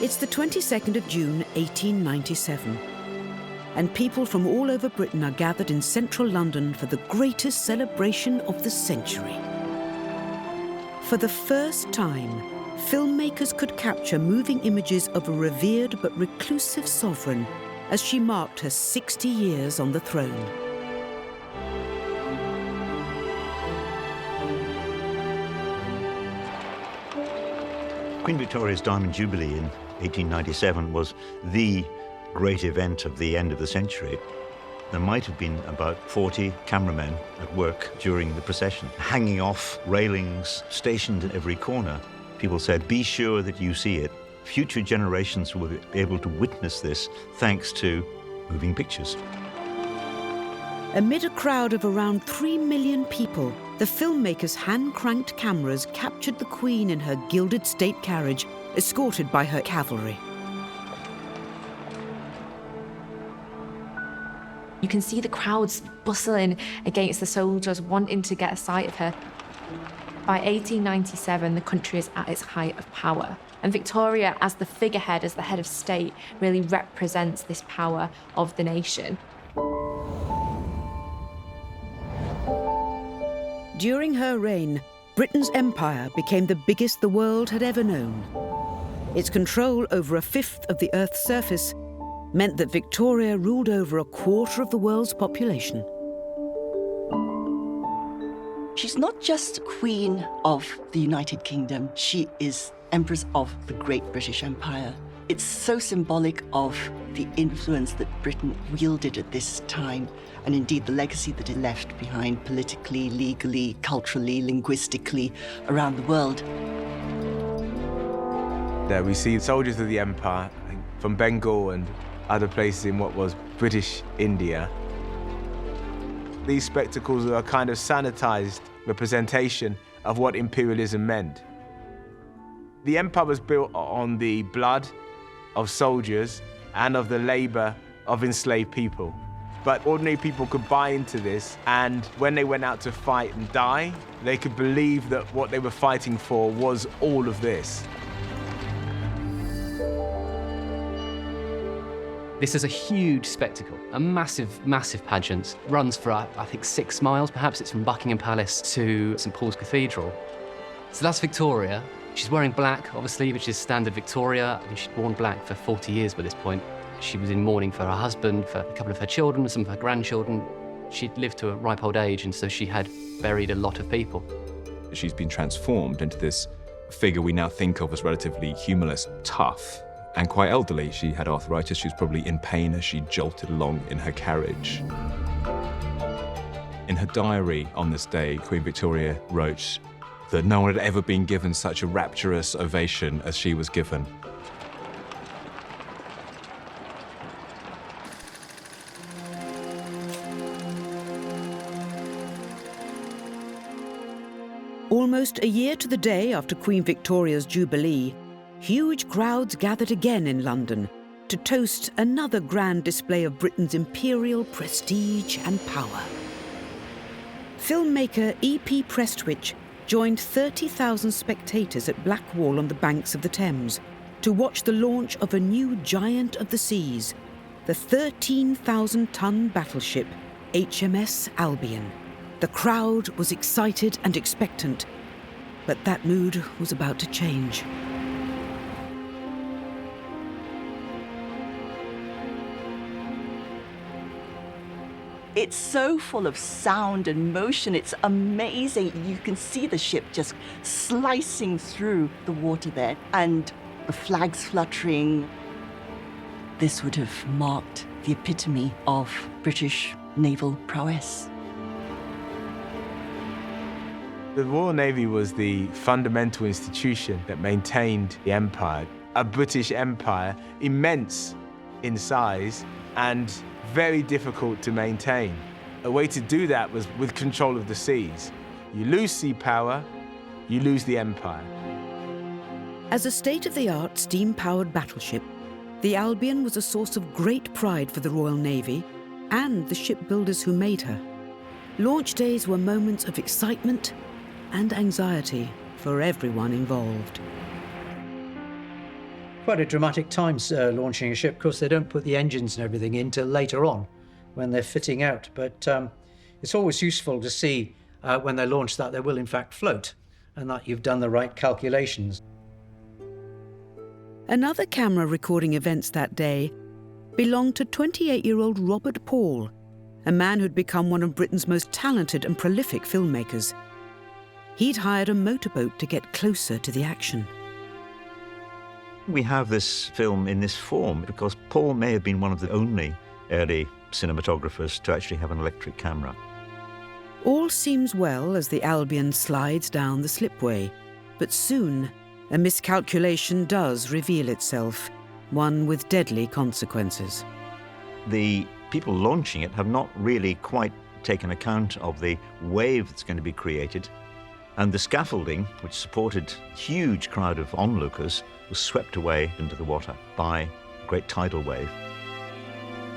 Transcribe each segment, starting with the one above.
It's the 22nd of June, 1897, and people from all over Britain are gathered in central London for the greatest celebration of the century. For the first time, filmmakers could capture moving images of a revered but reclusive sovereign as she marked her 60 years on the throne. Queen Victoria's Diamond Jubilee in 1897 was the great event of the end of the century. There might have been about 40 cameramen at work during the procession, hanging off railings, stationed at every corner. People said, be sure that you see it. Future generations will be able to witness this thanks to moving pictures. Amid a crowd of around 3 million people, the filmmakers' hand-cranked cameras captured the Queen in her gilded state carriage, escorted by her cavalry. You can see the crowds bustling against the soldiers, wanting to get a sight of her. By 1897, the country is at its height of power. And Victoria, as the figurehead, as the head of state, really represents this power of the nation. During her reign, Britain's empire became the biggest the world had ever known. Its control over a fifth of the Earth's surface meant that Victoria ruled over a quarter of the world's population. She's not just Queen of the United Kingdom, she is Empress of the Great British Empire. It's so symbolic of the influence that Britain wielded at this time, and indeed the legacy that it left behind politically, legally, culturally, linguistically around the world. There we see soldiers of the Empire from Bengal and other places in what was British India. These spectacles are a kind of sanitized representation of what imperialism meant. The empire was built on the blood of soldiers and of the labor of enslaved people. But ordinary people could buy into this, and when they went out to fight and die, they could believe that what they were fighting for was all of this. This is a huge spectacle, a massive, massive pageant. Runs for, I think, 6 miles, perhaps. It's from Buckingham Palace to St Paul's Cathedral. So that's Victoria. She's wearing black, obviously, which is standard Victoria. I think she'd worn black for 40 years by this point. She was in mourning for her husband, for a couple of her children, some of her grandchildren. She'd lived to a ripe old age, and so she had buried a lot of people. She's been transformed into this figure we now think of as relatively humorless, tough, and quite elderly. She had arthritis. She was probably in pain as she jolted along in her carriage. In her diary on this day, Queen Victoria wrote that no one had ever been given such a rapturous ovation as she was given. Almost a year to the day after Queen Victoria's Jubilee, huge crowds gathered again in London to toast another grand display of Britain's imperial prestige and power. Filmmaker E.P. Prestwich joined 30,000 spectators at Blackwall on the banks of the Thames to watch the launch of a new giant of the seas, the 13,000-ton battleship HMS Albion. The crowd was excited and expectant, but that mood was about to change. It's so full of sound and motion, it's amazing. You can see the ship just slicing through the water there, and the flags fluttering. This would have marked the epitome of British naval prowess. The Royal Navy was the fundamental institution that maintained the empire. A British empire, immense in size and very difficult to maintain. A way to do that was with control of the seas. You lose sea power, you lose the empire. As a state-of-the-art steam-powered battleship, the Albion was a source of great pride for the Royal Navy and the shipbuilders who made her. Launch days were moments of excitement and anxiety for everyone involved. Quite a dramatic time launching a ship. Of course, they don't put the engines and everything in till later on when they're fitting out. But it's always useful to see when they launch that they will in fact float and that you've done the right calculations. Another camera recording events that day belonged to 28-year-old Robert Paul, a man who'd become one of Britain's most talented and prolific filmmakers. He'd hired a motorboat to get closer to the action. We have this film in this form because Paul may have been one of the only early cinematographers to actually have an electric camera. All seems well as the Albion slides down the slipway, but soon a miscalculation does reveal itself, one with deadly consequences. The people launching it have not really quite taken account of the wave that's going to be created, and the scaffolding, which supported a huge crowd of onlookers, was swept away into the water by a great tidal wave.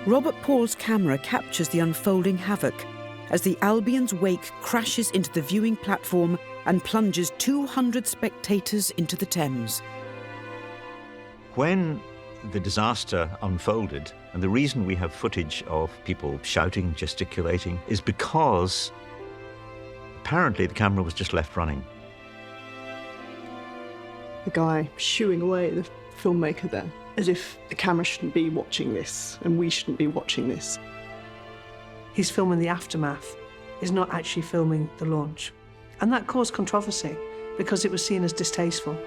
Robert Paul's camera captures the unfolding havoc as the Albion's wake crashes into the viewing platform and plunges 200 spectators into the Thames. When the disaster unfolded, and the reason we have footage of people shouting, gesticulating, is because apparently the camera was just left running. The guy shooing away the filmmaker there, as if the camera shouldn't be watching this and we shouldn't be watching this. He's filming the aftermath. He's not actually filming the launch. And that caused controversy because it was seen as distasteful.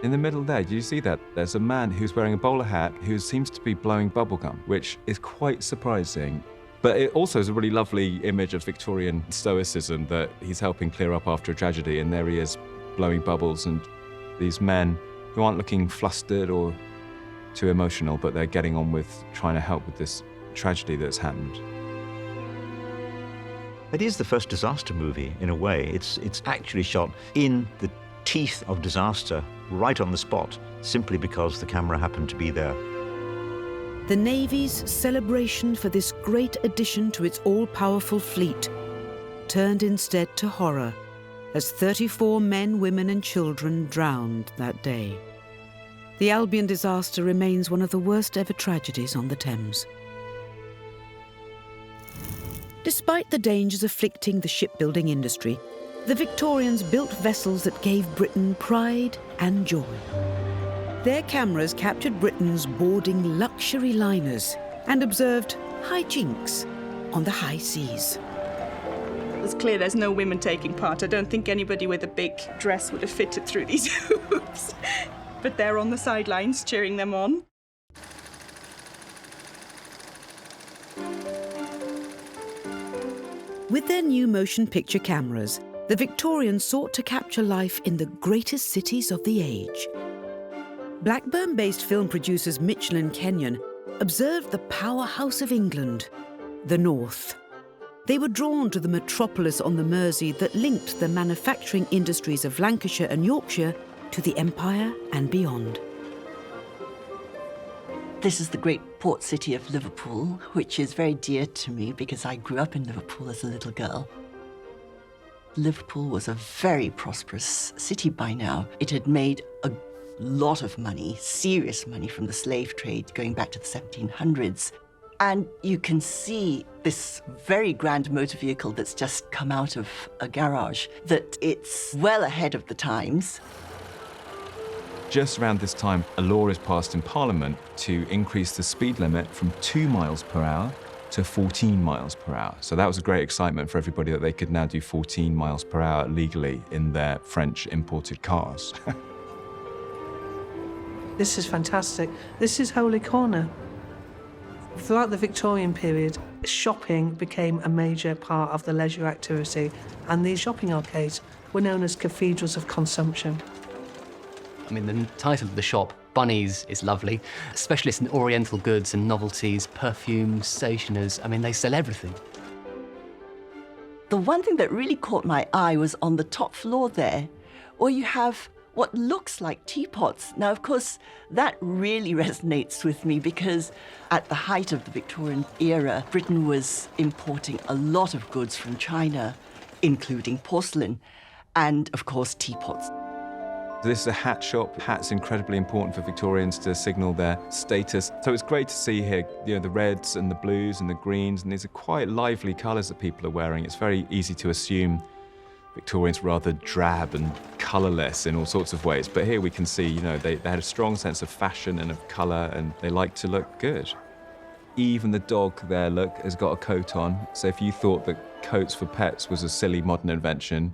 In the middle there, do you see that? There's a man who's wearing a bowler hat who seems to be blowing bubblegum, which is quite surprising. But it also is a really lovely image of Victorian stoicism that he's helping clear up after a tragedy, and there he is blowing bubbles, and these men who aren't looking flustered or too emotional, but they're getting on with trying to help with this tragedy that's happened. It is the first disaster movie, in a way. It's actually shot in the teeth of disaster, right on the spot, simply because the camera happened to be there. The Navy's celebration for this great addition to its all-powerful fleet turned instead to horror as 34 men, women and children drowned that day. The Albion disaster remains one of the worst ever tragedies on the Thames. Despite the dangers afflicting the shipbuilding industry, the Victorians built vessels that gave Britain pride and joy. Their cameras captured Britain's boarding luxury liners and observed hijinks on the high seas. It's clear there's no women taking part. I don't think anybody with a big dress would have fitted through these hoops. But they're on the sidelines cheering them on. With their new motion picture cameras, the Victorians sought to capture life in the greatest cities of the age. Blackburn-based film producers Mitchell and Kenyon observed the powerhouse of England, the North. They were drawn to the metropolis on the Mersey that linked the manufacturing industries of Lancashire and Yorkshire to the Empire and beyond. This is the great port city of Liverpool, which is very dear to me because I grew up in Liverpool as a little girl. Liverpool was a very prosperous city by now. It had made a lot of money, serious money, from the slave trade going back to the 1700s. And you can see this very grand motor vehicle that's just come out of a garage, that it's well ahead of the times. Just around this time, a law is passed in Parliament to increase the speed limit from 2 miles per hour to 14 miles per hour. So that was a great excitement for everybody that they could now do 14 miles per hour legally in their French imported cars. This is fantastic. This is Holy Corner. Throughout the Victorian period, shopping became a major part of the leisure activity, and these shopping arcades were known as cathedrals of consumption. I mean, the title of the shop, Bunnies, is lovely. Specialists in oriental goods and novelties, perfumes, stationers. I mean, they sell everything. The one thing that really caught my eye was on the top floor there, where you have what looks like teapots. Now, of course, that really resonates with me because at the height of the Victorian era, Britain was importing a lot of goods from China, including porcelain and, of course, teapots. This is a hat shop. Hats incredibly important for Victorians to signal their status. So it's great to see here, the reds and the blues and the greens, and these are quite lively colours that people are wearing. It's very easy to assume Victorians rather drab and colourless in all sorts of ways. But here we can see, they had a strong sense of fashion and of colour, and they like to look good. Even the dog there, look, has got a coat on. So if you thought that coats for pets was a silly modern invention,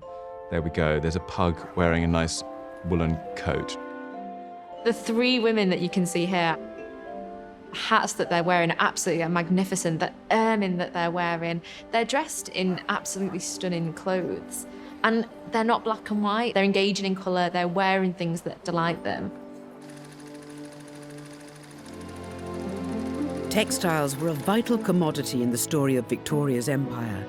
there we go. There's a pug wearing a nice woolen coat. The three women that you can see here, hats that they're wearing are absolutely magnificent. The ermine that they're wearing, they're dressed in absolutely stunning clothes. And they're not black and white. They're engaging in colour. They're wearing things that delight them. Textiles were a vital commodity in the story of Victoria's empire.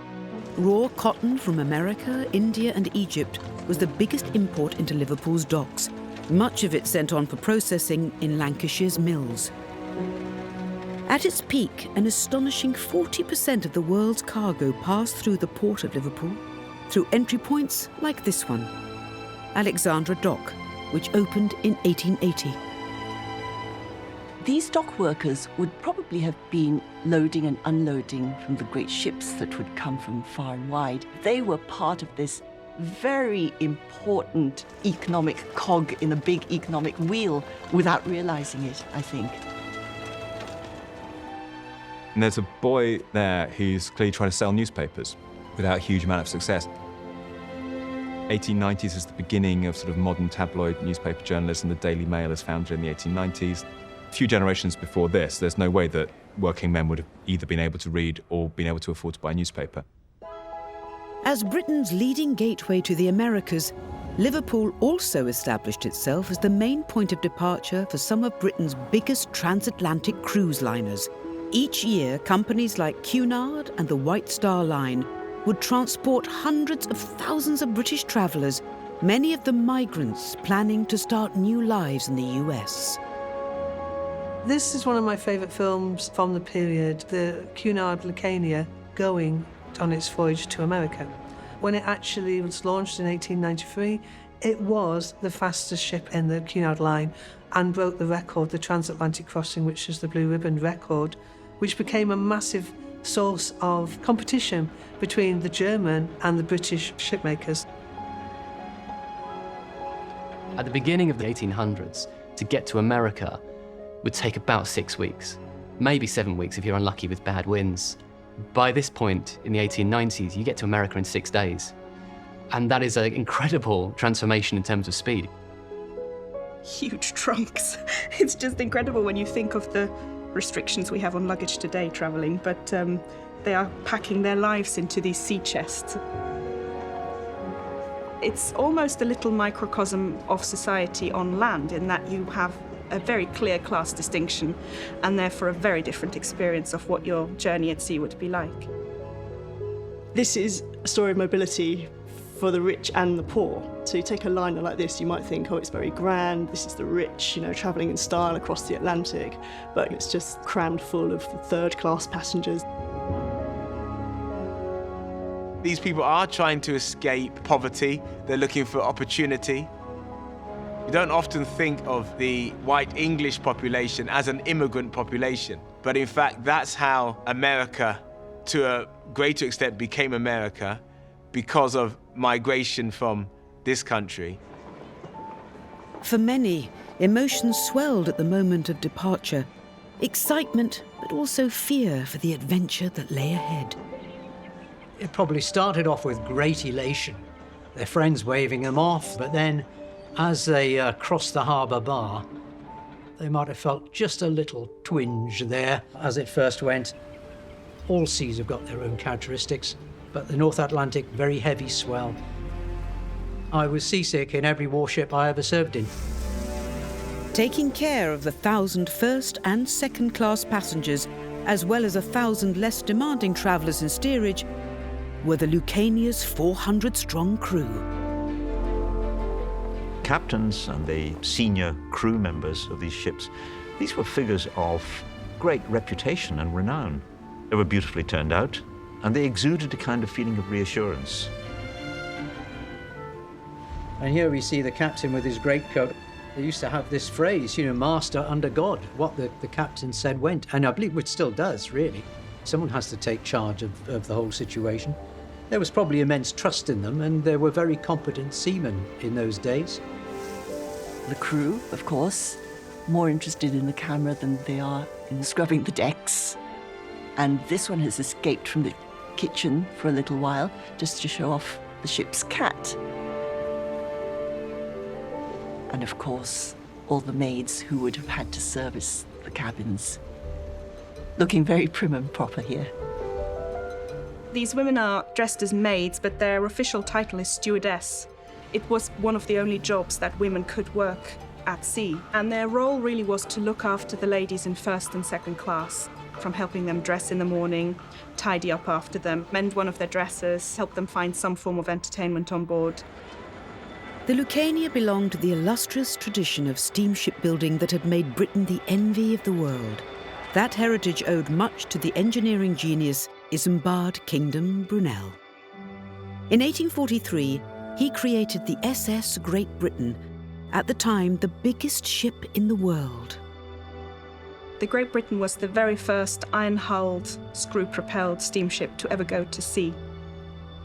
Raw cotton from America, India and Egypt was the biggest import into Liverpool's docks, much of it sent on for processing in Lancashire's mills. At its peak, an astonishing 40% of the world's cargo passed through the port of Liverpool, through entry points like this one, Alexandra Dock, which opened in 1880. These dock workers would probably have been loading and unloading from the great ships that would come from far and wide. They were part of this very important economic cog in a big economic wheel without realizing it, I think. And there's a boy there who's clearly trying to sell newspapers without a huge amount of success. 1890s is the beginning of sort of modern tabloid newspaper journalism. The Daily Mail is founded in the 1890s. A few generations before this, there's no way that working men would have either been able to read or been able to afford to buy a newspaper. As Britain's leading gateway to the Americas, Liverpool also established itself as the main point of departure for some of Britain's biggest transatlantic cruise liners. Each year, companies like Cunard and the White Star Line would transport hundreds of thousands of British travellers, many of them migrants planning to start new lives in the US. This is one of my favourite films from the period, the Cunard Lucania going on its voyage to America. When it actually was launched in 1893, it was the fastest ship in the Cunard line and broke the record, the transatlantic crossing, which is the Blue Ribbon record, which became a massive source of competition between the German and the British shipmakers. At the beginning of the 1800s, to get to America would take about 6 weeks, maybe 7 weeks if you're unlucky with bad winds. By this point in the 1890s, you get to America in 6 days. And that is an incredible transformation in terms of speed. Huge trunks. It's just incredible when you think of the restrictions we have on luggage today travelling, but they are packing their lives into these sea chests. It's almost a little microcosm of society on land in that you have a very clear class distinction and therefore a very different experience of what your journey at sea would be like. This is a story of mobility for the rich and the poor. So you take a liner like this, you might think, oh, it's very grand, this is the rich, travelling in style across the Atlantic, but it's just crammed full of third-class passengers. These people are trying to escape poverty. They're looking for opportunity. You don't often think of the white English population as an immigrant population, but in fact, that's how America, to a greater extent, became America, because of migration from this country. For many, emotions swelled at the moment of departure. Excitement, but also fear for the adventure that lay ahead. It probably started off with great elation, their friends waving them off, but then as they crossed the harbour bar, they might have felt just a little twinge there as it first went. All seas have got their own characteristics, but the North Atlantic, very heavy swell. I was seasick in every warship I ever served in. Taking care of the 1,000 first and second class passengers, as well as 1,000 less demanding travellers in steerage, were the Lucania's 400-strong crew. Captains and the senior crew members of these ships, these were figures of great reputation and renown. They were beautifully turned out, and they exuded a kind of feeling of reassurance. And here we see the captain with his greatcoat. They used to have this phrase, master under God. What the captain said went. And I believe it still does, really. Someone has to take charge of the whole situation. There was probably immense trust in them, and there were very competent seamen in those days. The crew, of course, more interested in the camera than they are in scrubbing the decks. And this one has escaped from the kitchen for a little while just to show off the ship's cat. And of course, all the maids who would have had to service the cabins. Looking very prim and proper here. These women are dressed as maids, but their official title is stewardess. It was one of the only jobs that women could work at sea, and their role really was to look after the ladies in first and second class, from helping them dress in the morning, tidy up after them, mend one of their dresses, help them find some form of entertainment on board. The Lucania belonged to the illustrious tradition of steamship building that had made Britain the envy of the world. That heritage owed much to the engineering genius Isambard Kingdom Brunel. In 1843, he created the SS Great Britain, at the time the biggest ship in the world. The Great Britain was the very first iron-hulled, screw-propelled steamship to ever go to sea.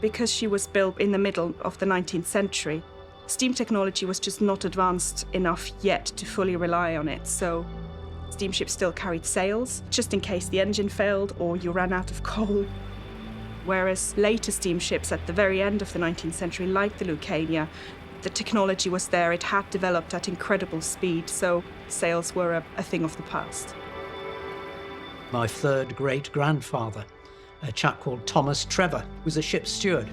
Because she was built in the middle of the 19th century, steam technology was just not advanced enough yet to fully rely on it, so steamships still carried sails, just in case the engine failed or you ran out of coal. Whereas later steamships at the very end of the 19th century, like the Lucania, the technology was there, it had developed at incredible speed, so sails were a thing of the past. My third great-grandfather, a chap called Thomas Trevor, was a ship's steward,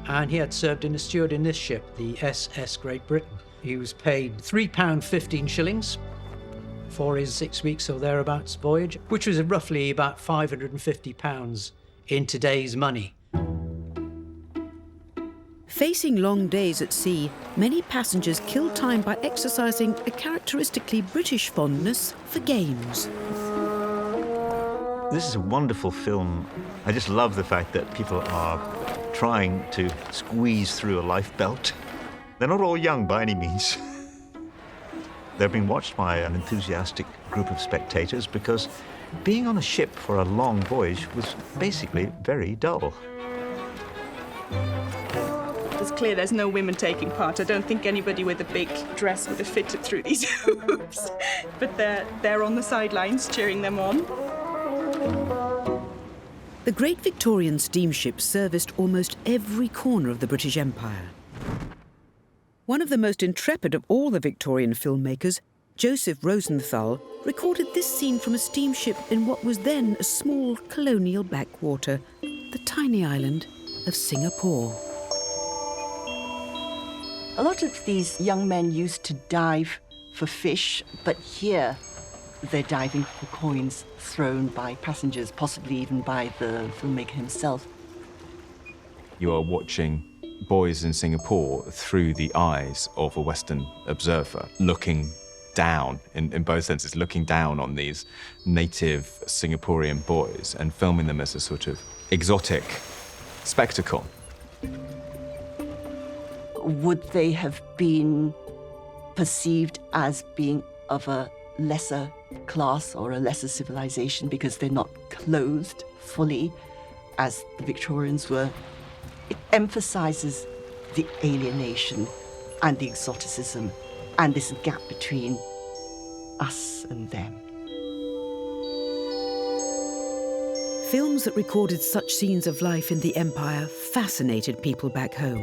and he had served as a steward in this ship, the SS Great Britain. He was paid £3.15 for his 6 weeks or thereabouts voyage, which was roughly about £550 in today's money. Facing long days at sea, many passengers kill time by exercising a characteristically British fondness for games. This is a wonderful film. I just love the fact that people are trying to squeeze through a life belt. They're not all young by any means. They're being watched by an enthusiastic group of spectators because being on a ship for a long voyage was basically very dull. It's clear there's no women taking part. I don't think anybody with a big dress would have fitted through these hoops. But they're on the sidelines cheering them on. The great Victorian steamships serviced almost every corner of the British Empire. One of the most intrepid of all the Victorian filmmakers, Joseph Rosenthal, recorded this scene from a steamship in what was then a small colonial backwater, the tiny island of Singapore. A lot of these young men used to dive for fish, but here they're diving for coins thrown by passengers, possibly even by the filmmaker himself. You are watching boys in Singapore through the eyes of a Western observer, looking down, in both senses, looking down on these native Singaporean boys and filming them as a sort of exotic spectacle. Would they have been perceived as being of a lesser class or a lesser civilization because they're not clothed fully as the Victorians were? It emphasizes the alienation and the exoticism and this gap between us and them. Films that recorded such scenes of life in the Empire fascinated people back home.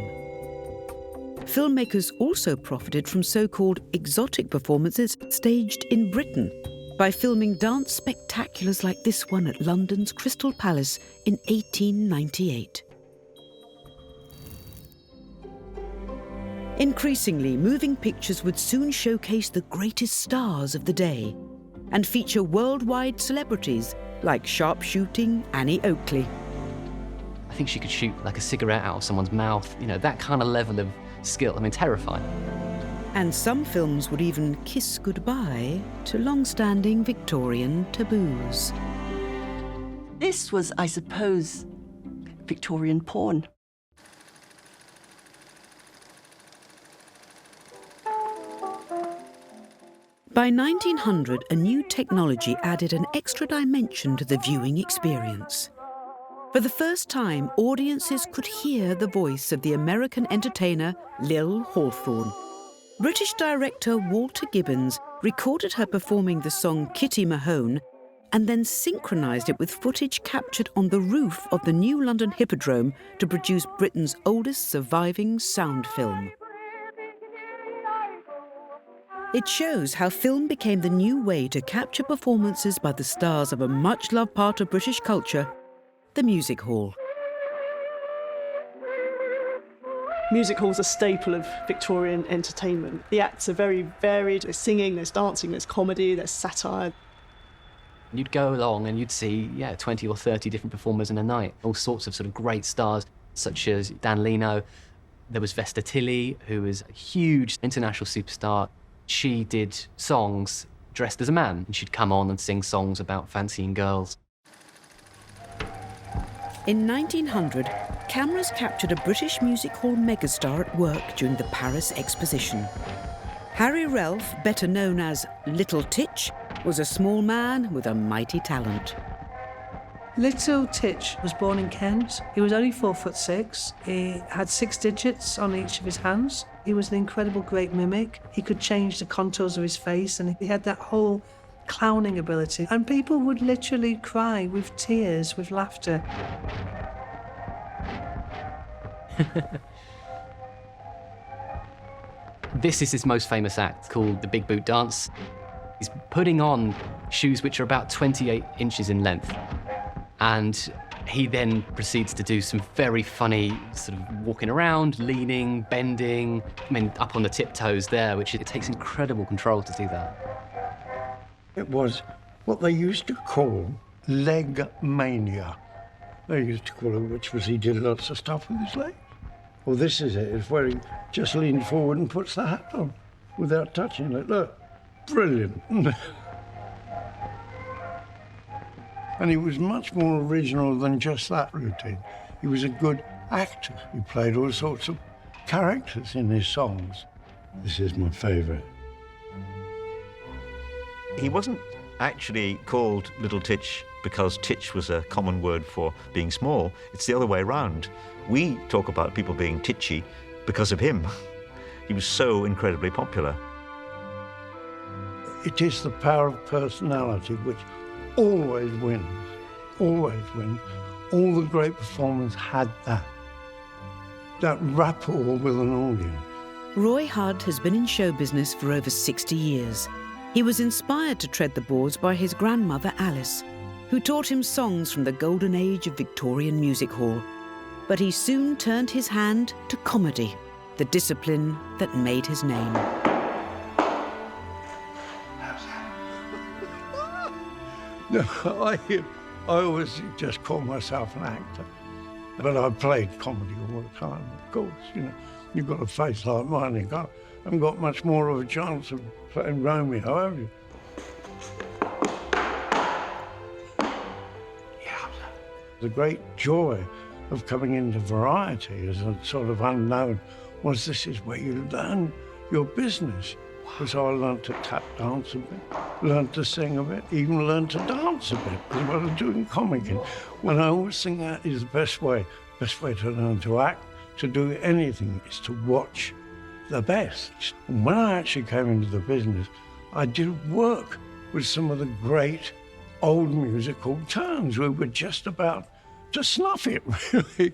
Filmmakers also profited from so-called exotic performances staged in Britain by filming dance spectaculars like this one at London's Crystal Palace in 1898. Increasingly, moving pictures would soon showcase the greatest stars of the day and feature worldwide celebrities like sharpshooting Annie Oakley. I think she could shoot like a cigarette out of someone's mouth, that kind of level of skill. Terrifying. And some films would even kiss goodbye to long-standing Victorian taboos. This was, I suppose, Victorian porn. By 1900, a new technology added an extra dimension to the viewing experience. For the first time, audiences could hear the voice of the American entertainer Lil Hawthorne. British director Walter Gibbons recorded her performing the song Kitty Mahone and then synchronised it with footage captured on the roof of the New London Hippodrome to produce Britain's oldest surviving sound film. It shows how film became the new way to capture performances by the stars of a much-loved part of British culture, the music hall. Music hall's a staple of Victorian entertainment. The acts are very varied. There's singing, there's dancing, there's comedy, there's satire. You'd go along and you'd see, 20 or 30 different performers in a night. All sorts of sort of great stars, such as Dan Leno. There was Vesta Tilley, who was a huge international superstar. She did songs dressed as a man, and she'd come on and sing songs about fancying girls. In 1900, cameras captured a British music hall megastar at work during the Paris Exposition. Harry Relf, better known as Little Titch, was a small man with a mighty talent. Little Titch was born in Kent. He was only 4'6". He had 6 digits on each of his hands. He was an incredible great mimic. He could change the contours of his face, and he had that whole clowning ability. And people would literally cry with tears, with laughter. This is his most famous act, called the Big Boot Dance. He's putting on shoes which are about 28 inches in length. And he then proceeds to do some very funny sort of walking around, leaning, bending, up on the tiptoes there, which it takes incredible control to do that. It was what they used to call leg mania. They used to call it, which was he did lots of stuff with his legs. Well, this is it. It's where he just leans forward and puts the hat on without touching it. Look, brilliant. And he was much more original than just that routine. He was a good actor. He played all sorts of characters in his songs. This is my favourite. He wasn't actually called Little Titch because titch was a common word for being small. It's the other way around. We talk about people being titchy because of him. He was so incredibly popular. It is the power of personality which always wins, always wins. All the great performers had that rapport with an audience. Roy Hudd has been in show business for over 60 years. He was inspired to tread the boards by his grandmother Alice, who taught him songs from the golden age of Victorian music hall. But he soon turned his hand to comedy, the discipline that made his name. No, I always just call myself an actor, but I played comedy all the time, of course. You've got a face like mine, you haven't got much more of a chance of playing Romeo, have you? Yeah. The great joy of coming into variety as a sort of unknown was this is where you learn your business. Because I learned to tap dance a bit, learned to sing a bit, even learned to dance a bit, because I was doing comedy. And I always think that is the best way to learn to act, to do anything, is to watch the best. And when I actually came into the business, I did work with some of the great old musical turns. We were just about to snuff it, really.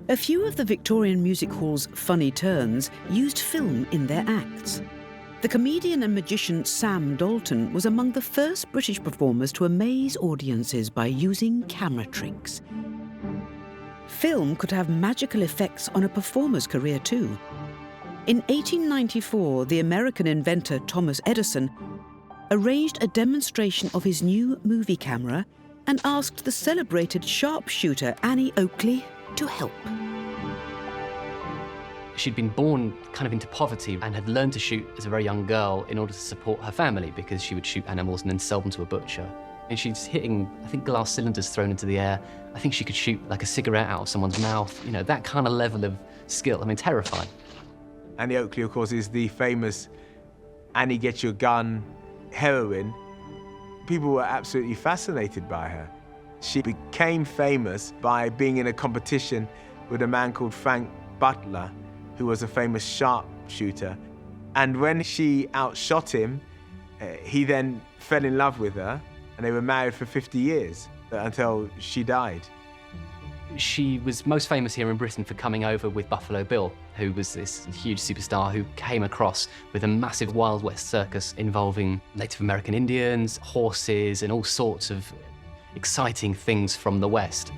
A few of the Victorian music hall's funny turns used film in their acts. The comedian and magician Sam Dalton was among the first British performers to amaze audiences by using camera tricks. Film could have magical effects on a performer's career too. In 1894, the American inventor Thomas Edison arranged a demonstration of his new movie camera and asked the celebrated sharpshooter Annie Oakley to help. She'd been born kind of into poverty and had learned to shoot as a very young girl in order to support her family, because she would shoot animals and then sell them to a butcher. And she's hitting, I think, glass cylinders thrown into the air. I think she could shoot like a cigarette out of someone's mouth. That kind of level of skill. Terrifying. Annie Oakley, of course, is the famous Annie, get your gun, heroine. People were absolutely fascinated by her. She became famous by being in a competition with a man called Frank Butler, who was a famous sharpshooter. And when she outshot him, he then fell in love with her, and they were married for 50 years until she died. She was most famous here in Britain for coming over with Buffalo Bill, who was this huge superstar who came across with a massive Wild West circus involving Native American Indians, horses, and all sorts of exciting things from the West.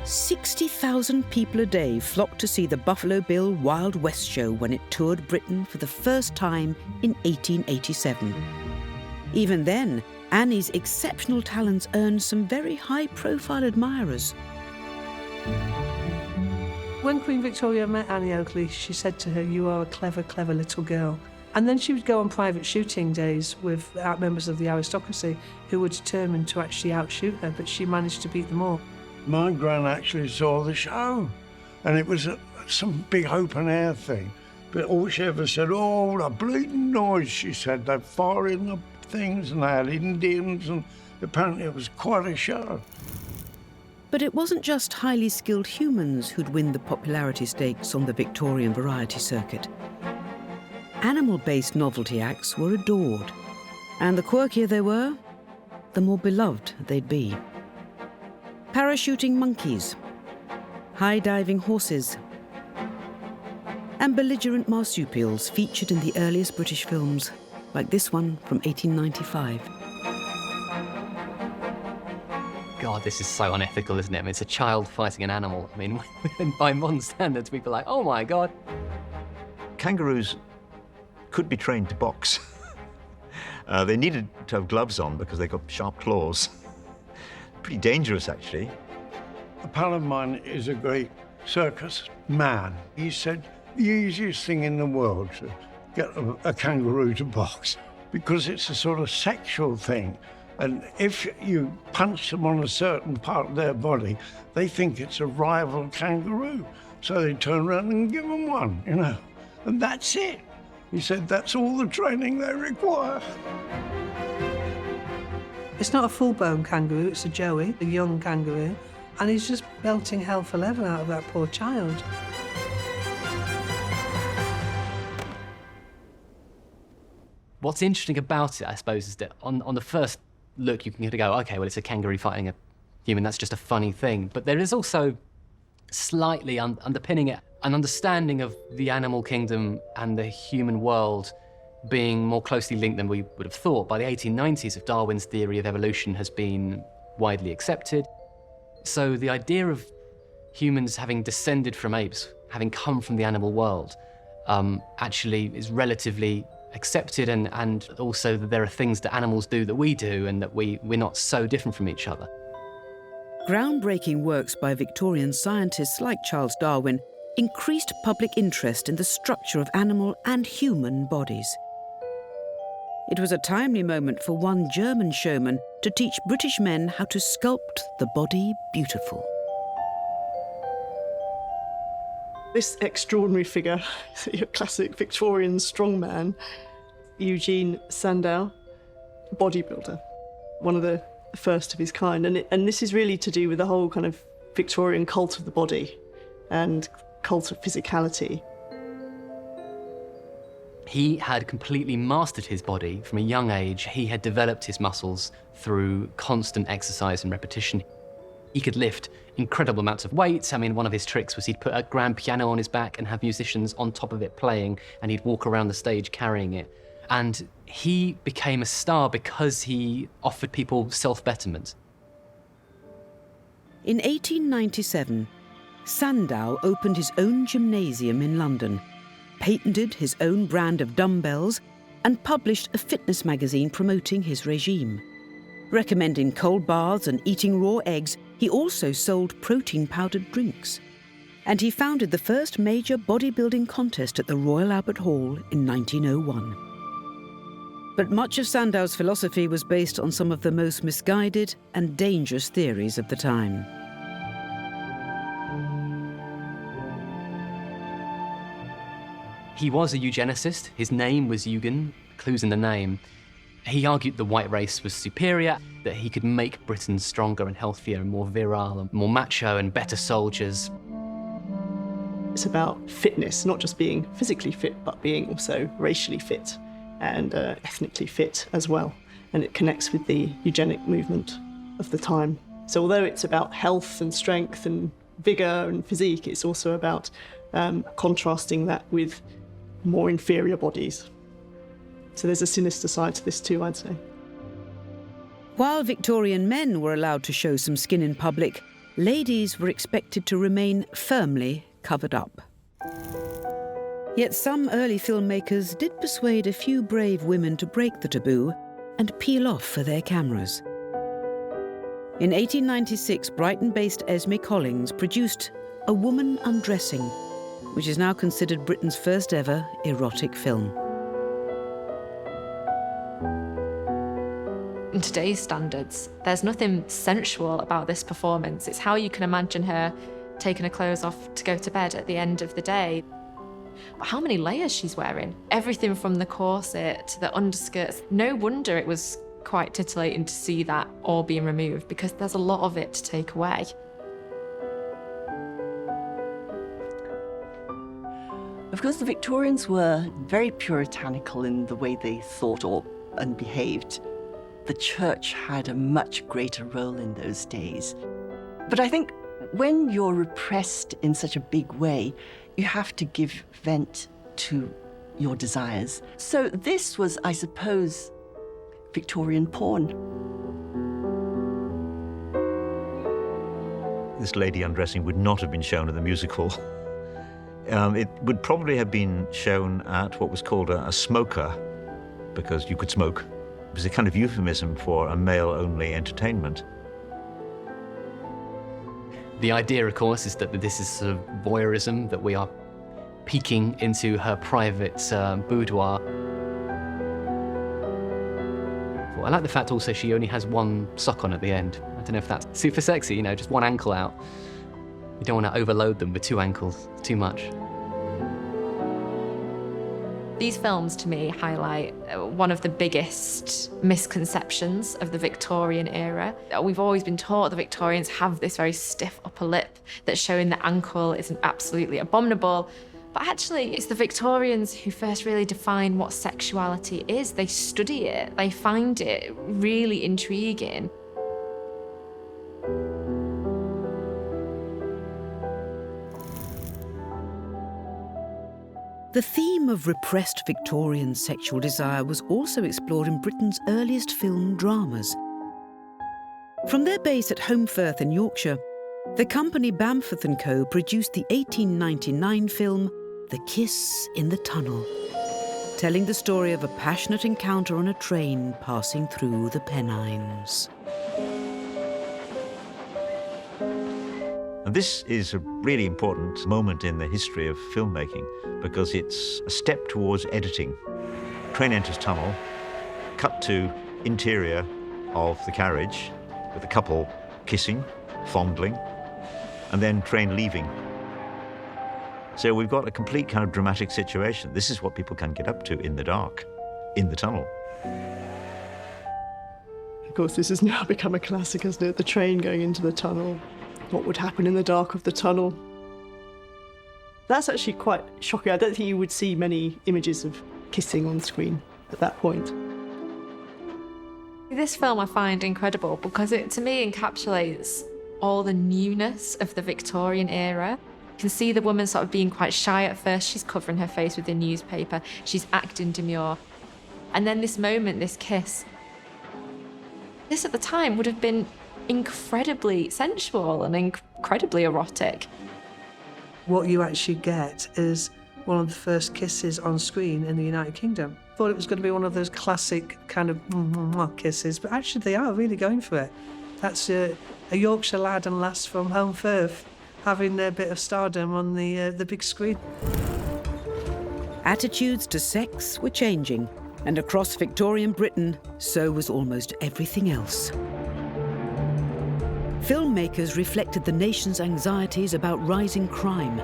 60,000 people a day flocked to see the Buffalo Bill Wild West show when it toured Britain for the first time in 1887. Even then, Annie's exceptional talents earned some very high-profile admirers. When Queen Victoria met Annie Oakley, she said to her, "You are a clever, clever little girl." And then she would go on private shooting days with members of the aristocracy who were determined to actually outshoot her, but she managed to beat them all. My gran actually saw the show, and it was some big open-air thing. But all she ever said, "Oh, the bleeding noise," she said. They're firing the things, and they had Indians, and apparently it was quite a show. But it wasn't just highly skilled humans who'd win the popularity stakes on the Victorian variety circuit. Animal-based novelty acts were adored, and the quirkier they were, the more beloved they'd be. Parachuting monkeys, high-diving horses, and belligerent marsupials featured in the earliest British films, like this one from 1895. God, this is so unethical, isn't it? I mean, it's a child fighting an animal. I mean, by modern standards, people are like, oh my God. Kangaroos could be trained to box. They needed to have gloves on because they got sharp claws. Pretty dangerous, actually. A pal of mine is a great circus man. He said the easiest thing in the world to get a kangaroo to box, because it's a sort of sexual thing. And if you punch them on a certain part of their body, they think it's a rival kangaroo. So they turn around and give them one, you know. And that's it. He said that's all the training they require. It's not a full-blown kangaroo, it's a joey, a young kangaroo, and he's just belting hell for leather out of that poor child. What's interesting about it, I suppose, is that on the first look, you can go, okay, well, it's a kangaroo fighting a human, that's just a funny thing. But there is also slightly underpinning it an understanding of the animal kingdom and the human world being more closely linked than we would have thought. By the 1890s, Darwin's theory of evolution has been widely accepted. So the idea of humans having descended from apes, having come from the animal world, actually is relatively accepted, and also that there are things that animals do that we do, and that we're not so different from each other. Groundbreaking works by Victorian scientists like Charles Darwin increased public interest in the structure of animal and human bodies. It was a timely moment for one German showman to teach British men how to sculpt the body beautiful. This extraordinary figure, your classic Victorian strongman, Eugene Sandow, bodybuilder, one of the first of his kind. And this is really to do with the whole kind of Victorian cult of the body and cult of physicality. He had completely mastered his body from a young age. He had developed his muscles through constant exercise and repetition. He could lift incredible amounts of weights. I mean, one of his tricks was he'd put a grand piano on his back and have musicians on top of it playing, and he'd walk around the stage carrying it. And he became a star because he offered people self-betterment. In 1897, Sandow opened his own gymnasium in London, patented his own brand of dumbbells, and published a fitness magazine promoting his regime. Recommending cold baths and eating raw eggs, he also sold protein-powdered drinks. And he founded the first major bodybuilding contest at the Royal Albert Hall in 1901. But much of Sandow's philosophy was based on some of the most misguided and dangerous theories of the time. He was a eugenicist. His name was Eugen. clues in the name. He argued the white race was superior, that he could make Britain stronger and healthier and more virile and more macho and better soldiers. It's about fitness, not just being physically fit, but being also racially fit and ethnically fit as well. And it connects with the eugenic movement of the time. So although it's about health and strength and vigour and physique, it's also about contrasting that with more inferior bodies. So there's a sinister side to this too, I'd say. While Victorian men were allowed to show some skin in public, ladies were expected to remain firmly covered up. Yet some early filmmakers did persuade a few brave women to break the taboo and peel off for their cameras. In 1896, Brighton-based Esme Collins produced A Woman Undressing, which is now considered Britain's first ever erotic film. In today's standards, there's nothing sensual about this performance. It's how you can imagine her taking her clothes off to go to bed at the end of the day. But how many layers she's wearing? Everything from the corset to the underskirts. No wonder it was quite titillating to see that all being removed, because there's a lot of it to take away. Of course, the Victorians were very puritanical in the way they thought and behaved. The church had a much greater role in those days. But I think when you're repressed in such a big way, you have to give vent to your desires. So this was, I suppose, Victorian porn. This lady undressing would not have been shown at the music hall. It would probably have been shown at what was called a smoker, because you could smoke. It was a kind of euphemism for a male-only entertainment. The idea, of course, is that this is sort of voyeurism, that we are peeking into her private boudoir. I like the fact also she only has one sock on at the end. I don't know if that's super sexy, you know, just one ankle out. You don't want to overload them with two ankles, too much. These films, to me, highlight one of the biggest misconceptions of the Victorian era. We've always been taught the Victorians have this very stiff upper lip, that showing the ankle is absolutely abominable. But actually, it's the Victorians who first really define what sexuality is. They study it, they find it really intriguing. The theme of repressed Victorian sexual desire was also explored in Britain's earliest film dramas. From their base at Holmfirth in Yorkshire, the company Bamforth & Co. produced the 1899 film The Kiss in the Tunnel, telling the story of a passionate encounter on a train passing through the Pennines. And this is a really important moment in the history of filmmaking, because it's a step towards editing. Train enters tunnel, cut to interior of the carriage with a couple kissing, fondling, and then train leaving. So we've got a complete kind of dramatic situation. This is what people can get up to in the dark, in the tunnel. Of course, this has now become a classic, hasn't it? The train going into the tunnel. What would happen in the dark of the tunnel? That's actually quite shocking. I don't think you would see many images of kissing on screen at that point. This film I find incredible because it, to me, encapsulates all the newness of the Victorian era. You can see the woman sort of being quite shy at first. She's covering her face with a newspaper. She's acting demure. And then this moment, this kiss. This at the time would have been incredibly sensual and incredibly erotic. What you actually get is one of the first kisses on screen in the United Kingdom. Thought it was going to be one of those classic kind of kisses, but actually they are really going for it. That's a Yorkshire lad and lass from Holmfirth having their bit of stardom on the big screen. Attitudes to sex were changing, and across Victorian Britain, so was almost everything else. Filmmakers reflected the nation's anxieties about rising crime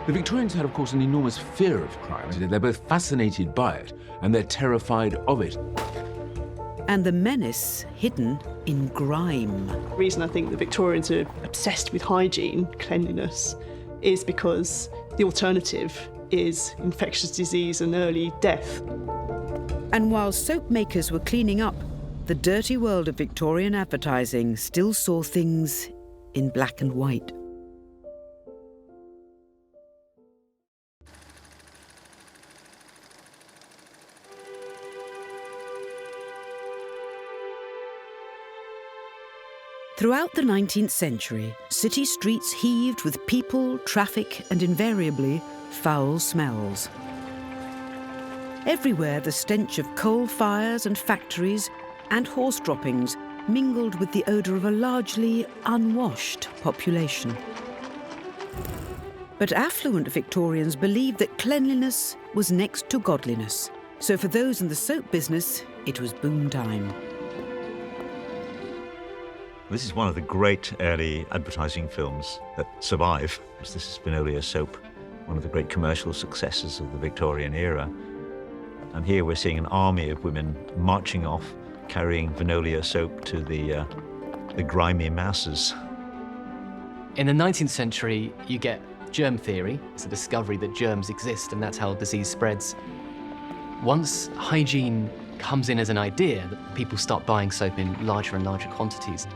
The Victorians had, of course, an enormous fear of crime. They're both fascinated by it and they're terrified of it. And the menace hidden in grime. The reason I think the Victorians are obsessed with hygiene, cleanliness, is because the alternative is infectious disease and early death. And while soap makers were cleaning up, the dirty world of Victorian advertising still saw things in black and white. Throughout the 19th century, city streets heaved with people, traffic, and invariably foul smells. Everywhere the stench of coal fires and factories and horse droppings mingled with the odour of a largely unwashed population. But affluent Victorians believed that cleanliness was next to godliness. So for those in the soap business, it was boom time. This is one of the great early advertising films that survive. This is Finolia soap, one of the great commercial successes of the Victorian era. And here we're seeing an army of women marching off, carrying Finolia soap to the grimy masses. In the 19th century, you get germ theory. It's a discovery that germs exist, and that's how disease spreads. Once hygiene comes in as an idea, people start buying soap in larger and larger quantities.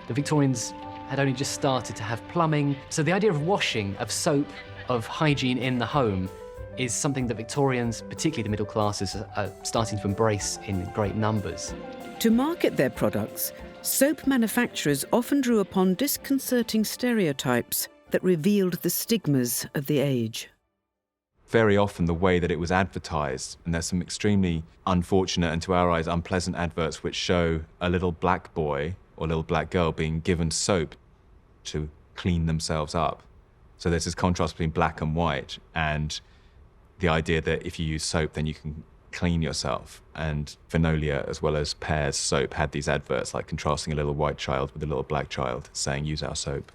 The Victorians had only just started to have plumbing, so the idea of washing, of soap, of hygiene in the home is something that Victorians, particularly the middle classes, are starting to embrace in great numbers. To market their products, soap manufacturers often drew upon disconcerting stereotypes that revealed the stigmas of the age. Very often the way that it was advertised, and there's some extremely unfortunate and to our eyes unpleasant adverts which show a little black boy or little black girl being given soap to clean themselves up. So there's this contrast between black and white, and the idea that if you use soap, then you can clean yourself. And Finolia, as well as Pear's soap, had these adverts like contrasting a little white child with a little black child, saying, use our soap.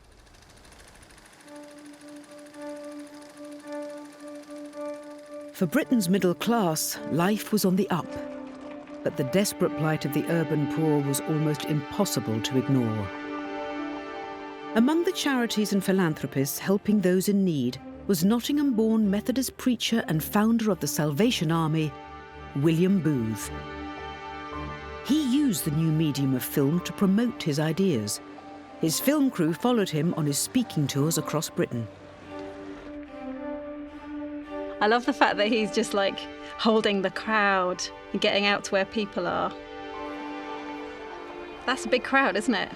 For Britain's middle class, life was on the up. But the desperate plight of the urban poor was almost impossible to ignore. Among the charities and philanthropists helping those in need was Nottingham-born Methodist preacher and founder of the Salvation Army, William Booth. He used the new medium of film to promote his ideas. His film crew followed him on his speaking tours across Britain. I love the fact that he's just like holding the crowd and getting out to where people are. That's a big crowd, isn't it?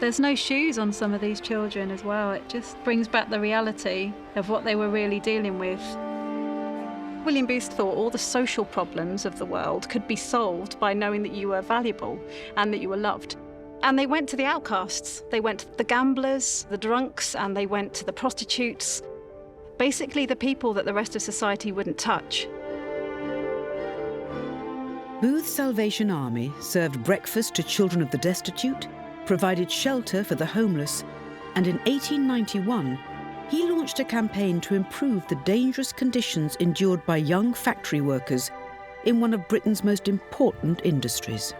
There's no shoes on some of these children as well. It just brings back the reality of what they were really dealing with. William Booth thought all the social problems of the world could be solved by knowing that you were valuable and that you were loved. And they went to the outcasts. They went to the gamblers, the drunks, and they went to the prostitutes. Basically the people that the rest of society wouldn't touch. Booth's Salvation Army served breakfast to children of the destitute, provided shelter for the homeless, and in 1891, he launched a campaign to improve the dangerous conditions endured by young factory workers in one of Britain's most important industries.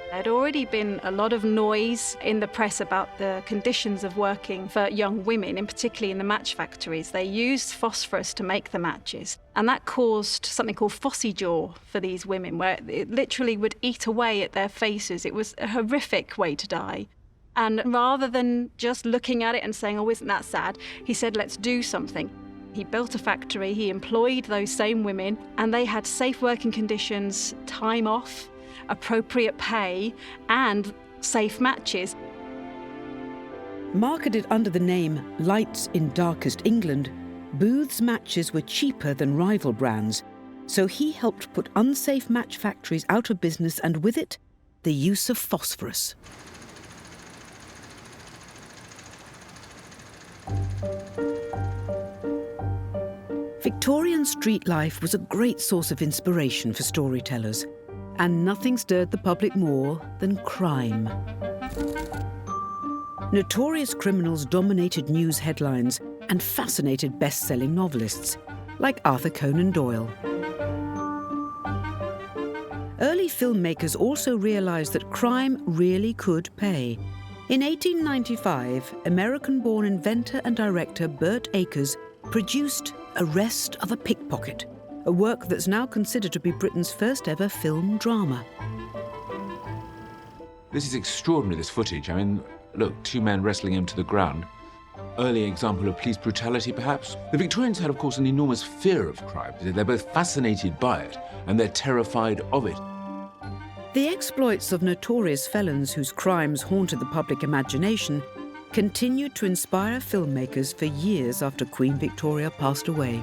There had already been a lot of noise in the press about the conditions of working for young women, and particularly in the match factories. They used phosphorus to make the matches, and that caused something called phossy jaw for these women, where it literally would eat away at their faces. It was a horrific way to die. And rather than just looking at it and saying, oh, isn't that sad, he said, let's do something. He built a factory, he employed those same women, and they had safe working conditions, time off, appropriate pay, and safe matches. Marketed under the name Lights in Darkest England, Booth's matches were cheaper than rival brands, so he helped put unsafe match factories out of business, and with it, the use of phosphorus. Victorian street life was a great source of inspiration for storytellers, and nothing stirred the public more than crime. Notorious criminals dominated news headlines, and fascinated best-selling novelists, like Arthur Conan Doyle. Early filmmakers also realized that crime really could pay. In 1895, American-born inventor and director Burt Akers produced Arrest of a Pickpocket, a work that's now considered to be Britain's first ever film drama. This is extraordinary, this footage. I mean, look, two men wrestling him to the ground. Early example of police brutality, perhaps. The Victorians had, of course, an enormous fear of crime. They're both fascinated by it, and they're terrified of it. The exploits of notorious felons whose crimes haunted the public imagination continued to inspire filmmakers for years after Queen Victoria passed away.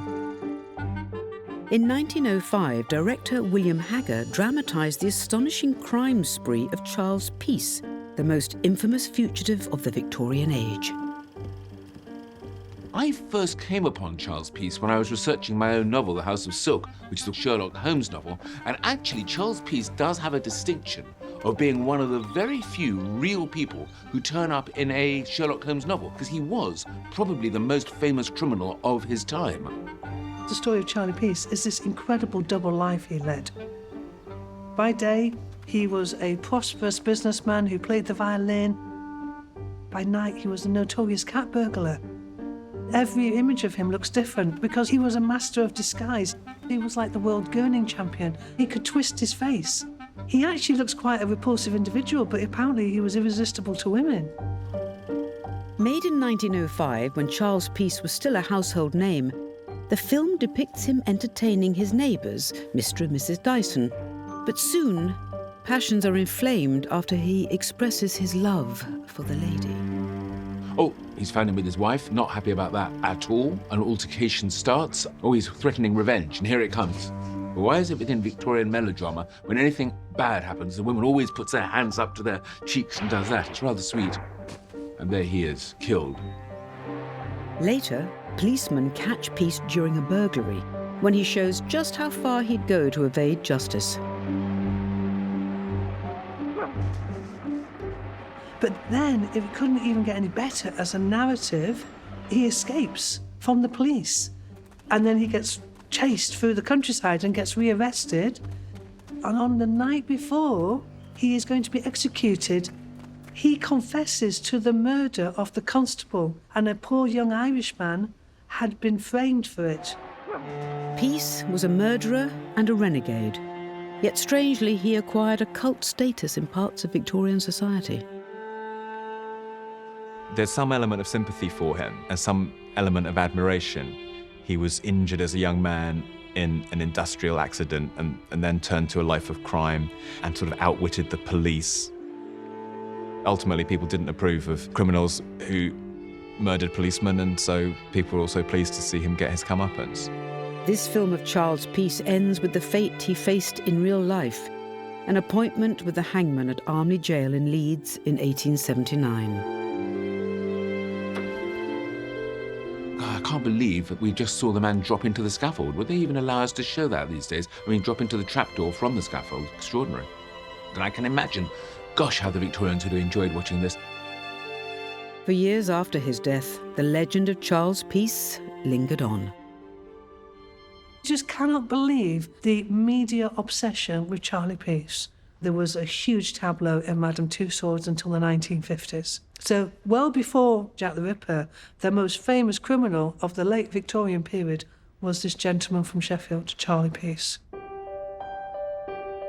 In 1905, director William Haggar dramatised the astonishing crime spree of Charles Peace, the most infamous fugitive of the Victorian age. I first came upon Charles Peace when I was researching my own novel, The House of Silk, which is a Sherlock Holmes novel. And actually, Charles Peace does have a distinction of being one of the very few real people who turn up in a Sherlock Holmes novel, because he was probably the most famous criminal of his time. The story of Charlie Peace is this incredible double life he led. By day, he was a prosperous businessman who played the violin. By night, he was a notorious cat burglar. Every image of him looks different because he was a master of disguise. He was like the world gurning champion. He could twist his face. He actually looks quite a repulsive individual, but apparently he was irresistible to women. Made in 1905, when Charles Peace was still a household name, the film depicts him entertaining his neighbours, Mr. and Mrs. Dyson. But soon, passions are inflamed after he expresses his love for the lady. Oh, he's found him with his wife, not happy about that at all. An altercation starts. Oh, he's threatening revenge, and here it comes. But why is it within Victorian melodrama, when anything bad happens, the woman always puts their hands up to their cheeks and does that? It's rather sweet. And there he is, killed. Later, policemen catch Peace during a burglary, when he shows just how far he'd go to evade justice. But then, if it couldn't even get any better as a narrative, he escapes from the police. And then he gets chased through the countryside and gets rearrested. And on the night before he is going to be executed, he confesses to the murder of the constable, and a poor young Irishman had been framed for it. Peace was a murderer and a renegade. Yet strangely, he acquired a cult status in parts of Victorian society. There's some element of sympathy for him and some element of admiration. He was injured as a young man in an industrial accident and then turned to a life of crime and sort of outwitted the police. Ultimately, people didn't approve of criminals who murdered policemen, and so people were also pleased to see him get his comeuppance. This film of Charles Peace ends with the fate he faced in real life, an appointment with the hangman at Armley Jail in Leeds in 1879. I can't believe that we just saw the man drop into the scaffold. Would they even allow us to show that these days? I mean, drop into the trapdoor from the scaffold. Extraordinary. And I can imagine, gosh, how the Victorians would have enjoyed watching this. For years after his death, the legend of Charles Peace lingered on. You just cannot believe the media obsession with Charlie Peace. There was a huge tableau in Madame Tussauds until the 1950s. So well before Jack the Ripper, the most famous criminal of the late Victorian period was this gentleman from Sheffield, Charlie Peace.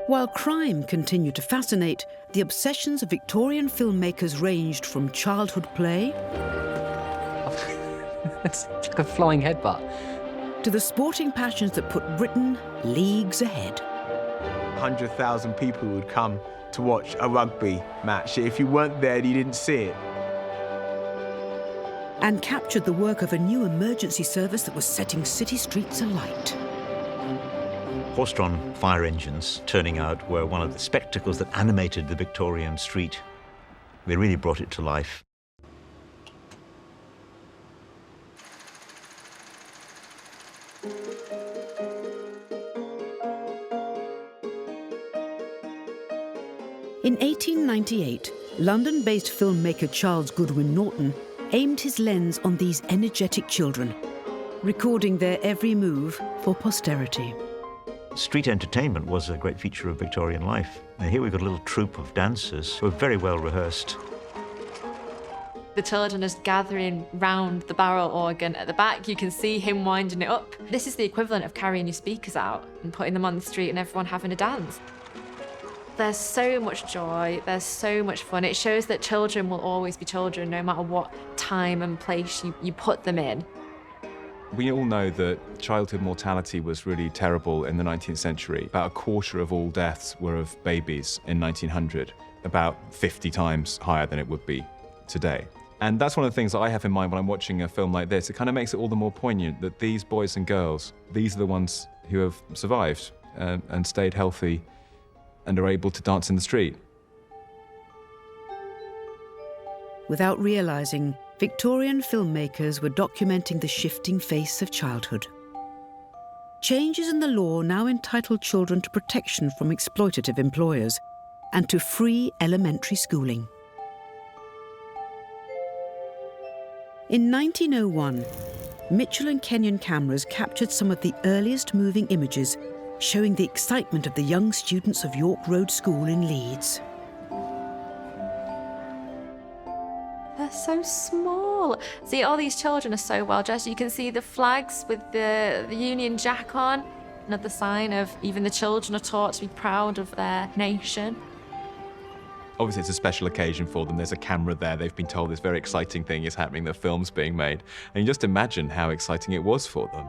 While crime continued to fascinate, the obsessions of Victorian filmmakers ranged from childhood play It's like a flying headbutt. to the sporting passions that put Britain leagues ahead. 100,000 people would come to watch a rugby match. If you weren't there, you didn't see it. And captured the work of a new emergency service that was setting city streets alight. Horse-drawn fire engines turning out were one of the spectacles that animated the Victorian street. They really brought it to life. In 1898, London-based filmmaker Charles Goodwin Norton aimed his lens on these energetic children, recording their every move for posterity. Street entertainment was a great feature of Victorian life. And here we've got a little troupe of dancers who are very well rehearsed. The children are gathering round the barrel organ at the back. You can see him winding it up. This is the equivalent of carrying your speakers out and putting them on the street and everyone having a dance. There's so much joy, there's so much fun. It shows that children will always be children no matter what time and place you put them in. We all know that childhood mortality was really terrible in the 19th century. About a quarter of all deaths were of babies in 1900, about 50 times higher than it would be today. And that's one of the things that I have in mind when I'm watching a film like this. It kind of makes it all the more poignant that these boys and girls, these are the ones who have survived and stayed healthy and are able to dance in the street. Without realising, Victorian filmmakers were documenting the shifting face of childhood. Changes in the law now entitled children to protection from exploitative employers and to free elementary schooling. In 1901, Mitchell and Kenyon cameras captured some of the earliest moving images showing the excitement of the young students of York Road School in Leeds. They're so small. See, all these children are so well dressed. You can see the flags with the Union Jack on. Another sign of even the children are taught to be proud of their nation. Obviously, it's a special occasion for them. There's a camera there. They've been told this very exciting thing is happening. The film's being made. And you just imagine how exciting it was for them.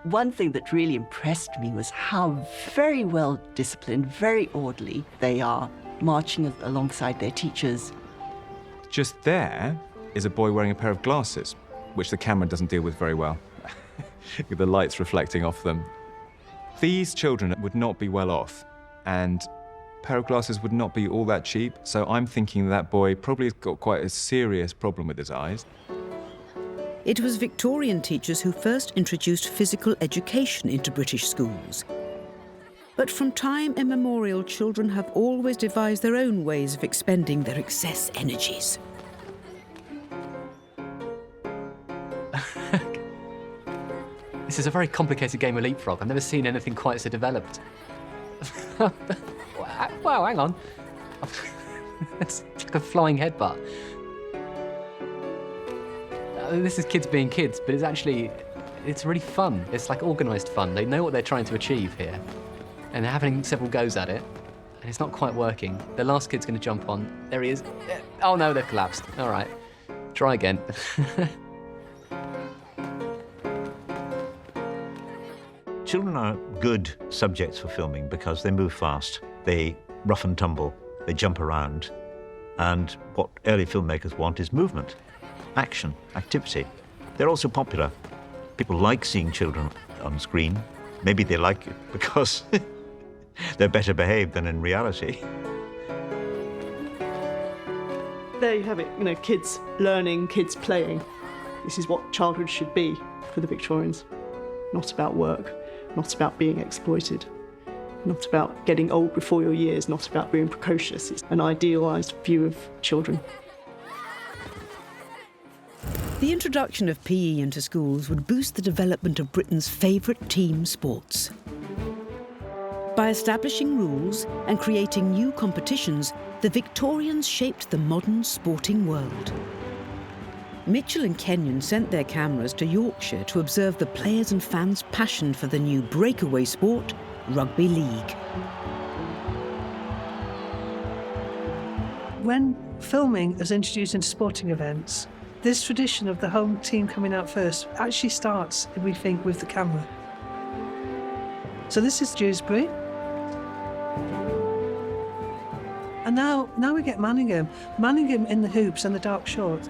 One thing that really impressed me was how very well disciplined, very orderly they are, marching alongside their teachers. Just there is a boy wearing a pair of glasses, which the camera doesn't deal with very well, with the lights reflecting off them. These children would not be well off, and a pair of glasses would not be all that cheap, so I'm thinking that boy probably has got quite a serious problem with his eyes. It was Victorian teachers who first introduced physical education into British schools. But from time immemorial, children have always devised their own ways of expending their excess energies. This is a very complicated game of leapfrog. I've never seen anything quite so developed. Wow, hang on. It's like a flying headbutt. This is kids being kids, but it's really fun. It's like organised fun. They know what they're trying to achieve here. And they're having several goes at it, and it's not quite working. The last kid's going to jump on. There he is. Oh no, they've collapsed. All right, try again. Children are good subjects for filming because they move fast, they rough and tumble, they jump around, and what early filmmakers want is movement, action, activity. They're also popular. People like seeing children on screen. Maybe they like it because they're better behaved than in reality. There you have it, kids learning, kids playing. This is what childhood should be for the Victorians. Not about work, not about being exploited, not about getting old before your years, not about being precocious. It's an idealised view of children. The introduction of PE into schools would boost the development of Britain's favourite team sports. By establishing rules and creating new competitions, the Victorians shaped the modern sporting world. Mitchell and Kenyon sent their cameras to Yorkshire to observe the players' and fans' passion for the new breakaway sport, rugby league. When filming is introduced into sporting events, this tradition of the home team coming out first actually starts, we think, with the camera. So this is Dewsbury. And now we get Manningham. Manningham in the hoops and the dark shorts.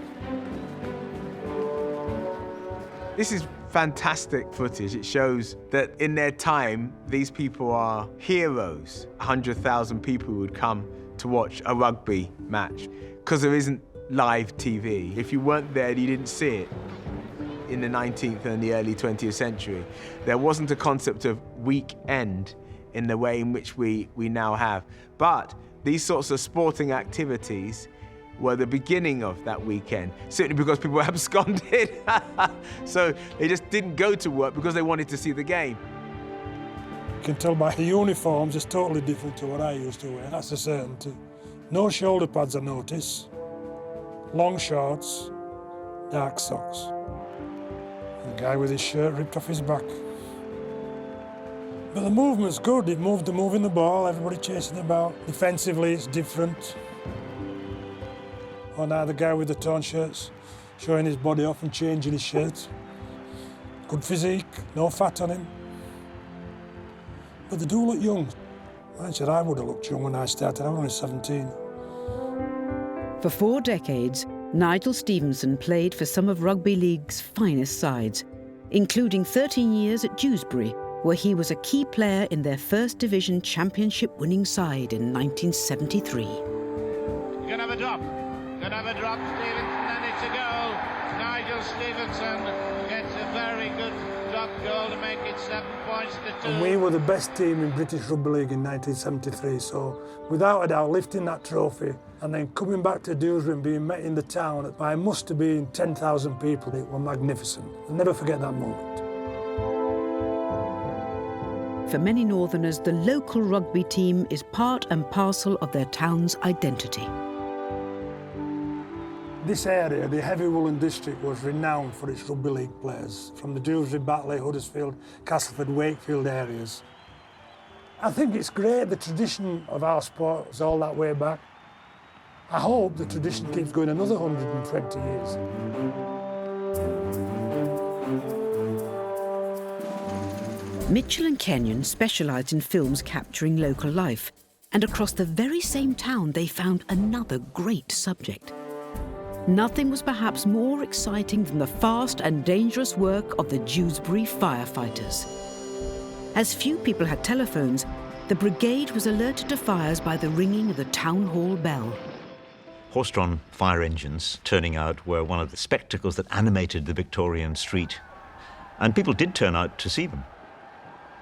This is fantastic footage. It shows that in their time, these people are heroes. 100,000 people would come to watch a rugby match because there isn't live TV. If you weren't there, you didn't see it. In the 19th and the early 20th century, there wasn't a concept of weekend in the way in which we now have. But these sorts of sporting activities were the beginning of that weekend, simply because people were absconded. So they just didn't go to work because they wanted to see the game. You can tell by the uniforms it's totally different to what I used to wear, that's a certainty. No shoulder pads I notice, long shorts, dark socks. The guy with his shirt ripped off his back. But the movement's good, they're moving the ball, everybody chasing about. Defensively it's different. Or now the guy with the torn shirts, showing his body off and changing his shirt. Good physique, no fat on him. But they do look young. I said I would have looked young when I started, I was only 17. For 4 decades, Nigel Stevenson played for some of rugby league's finest sides, including 13 years at Dewsbury, where he was a key player in their First Division Championship-winning side in 1973. You're going to have a drop. Gonna have a drop, Stevenson, and it's a goal. Nigel Stevenson gets a very good drop goal to make it 7 points to 2. And we were the best team in British Rugby League in 1973, so without a doubt, lifting that trophy and then coming back to Dewsbury and being met in the town by must have been 10,000 people, it was magnificent. I'll never forget that moment. For many Northerners, the local rugby team is part and parcel of their town's identity. This area, the Heavy Woolen District, was renowned for its rugby league players from the Dewsbury, Batley, Huddersfield, Castleford, Wakefield areas. I think it's great, the tradition of our sport is all that way back. I hope the tradition keeps going another 120 years. Mitchell and Kenyon specialised in films capturing local life, and across the very same town they found another great subject. Nothing was perhaps more exciting than the fast and dangerous work of the Dewsbury firefighters. As few people had telephones, the brigade was alerted to fires by the ringing of the town hall bell. Horse-drawn fire engines turning out were one of the spectacles that animated the Victorian street. And people did turn out to see them.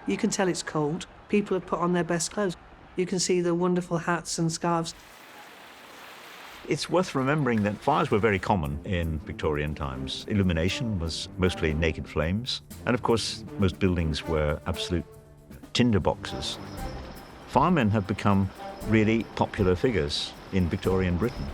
You can tell it's cold. People have put on their best clothes. You can see the wonderful hats and scarves. It's worth remembering that fires were very common in Victorian times. Illumination was mostly naked flames, and of course most buildings were absolute tinder boxes. Firemen have become really popular figures in Victorian Britain.